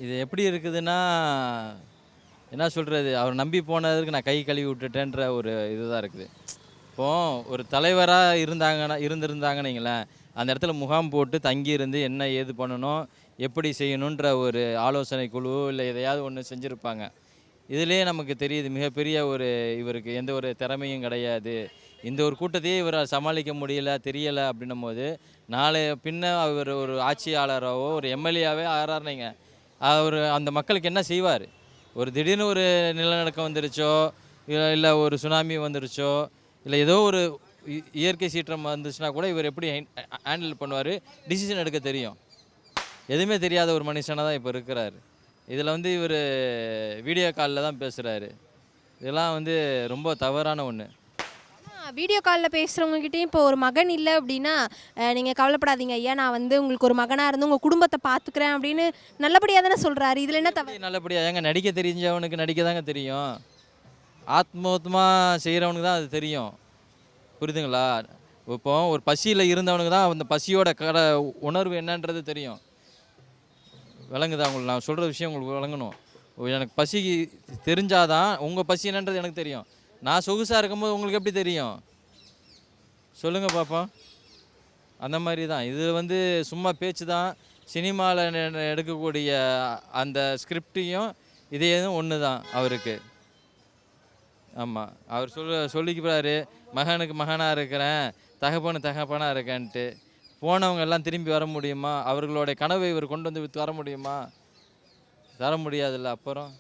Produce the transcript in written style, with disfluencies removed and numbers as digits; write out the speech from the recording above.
இது எப்படி இருக்குதுன்னா, என்ன சொல்றது? அவர் நம்பி போனதுக்கு நான் கை கழுவி விட்டுட்டேன்ற ஒரு இதுதான் இருக்குது. இப்போ ஒரு தலைவரா இருந்திருந்தாங்கன்னு வைங்களேன், அந்த இடத்துல முகாம் போட்டு தங்கியிருந்து என்ன ஏது பண்ணணும், எப்படி செய்யணுன்ற ஒரு ஆலோசனை குழு, இல்ல எதையாவது ஒண்ணு செஞ்சிருப்பாங்க. இதிலேயே நமக்கு தெரியுது மிகப்பெரிய ஒரு இவருக்கு எந்த ஒரு திறமையும் கிடையாது. இந்த ஒரு கூட்டத்தையே இவரால் சமாளிக்க முடியல, தெரியல அப்படின்னும்போது, நாளை பின்ன அவர் ஒரு ஆட்சியாளராவோ, ஒரு எம்எல்ஏவாவே ஆறாருன்னு வைங்க, அவரு அந்த மக்களுக்கு என்ன செய்வாரு? ஒரு திடீர்னு ஒரு நிலநடுக்கம் வந்துருச்சோ, இல்ல ஒரு சுனாமி வந்துருச்சோ, இல்ல ஏதோ ஒரு இயற்கை சீற்றம் வந்துச்சுன்னா கூட இவர் எப்படி ஹேண்டில் பண்ணுவாரு? டிசிஷன் எடுக்க தெரியும். எதுவுமே தெரியாத ஒரு மனுஷனா தான் இப்ப இருக்கிறாரு. இதில வந்து இவரு வீடியோ கால்ல தான் பேசுறாரு. இதெல்லாம் வந்து ரொம்ப தவறான ஒண்ணு. வீடியோ கால்ல பேசுறவங்க கிட்டயும் இப்போ ஒரு மகன் இல்ல அப்டின்னா, நீங்க கவலைப்படாதீங்க ஐயா, நான் வந்து உங்களுக்கு ஒரு மகனா இருந்து உங்க குடும்பத்த பார்த்துக்கிறேன் அப்படின்னு நல்லபடியா தானே சொல்றாரு. இதுல என்ன தவறு? நல்லபடியா ஏங்க நடிக்க தெரிஞ்சவனுக்கு நடிக்க தாங்க தெரியும். ஆத்மார்த்தமா செய்றவனுக்கு தான் அது தெரியும். புரியுதுங்களா? இப்போ ஒரு பசியில இருந்தவனுக்கு தான் அந்த பசியோட உணர்வு என்னன்றது தெரியும். விளங்குதா உங்களுக்கு? நான் சொல்ற விஷயம் உங்களுக்கு விளங்கணும். எனக்கு பசி தெரிஞ்சா தான் உங்க பசி என்னன்றது எனக்கு தெரியும். நான் சொகுசா இருக்கும்போது உங்களுக்கு எப்படி தெரியும்? சொல்லுங்க பாப்போம். அந்த மாரி தான். இது வந்து சும்மா பேச்சு தான். சினிமால எடுக்கக்கூடிய அந்த ஸ்கிரிப்டையும் இதேதும் ஒண்ணு தான் அவருக்கு. ஆமா. அவர் சொல்லிக்கிறாரு, மகனுக்கு மகனா இருக்கிறேன், தகப்பனா இருக்கேன்ட்டு. போனவங்க எல்லாம் திரும்பி வர முடியுமா? அவர்களுடைய கனவை இவர் கொண்டு வந்து தர முடியுமா? தர முடியாதுல்ல அப்புறம்.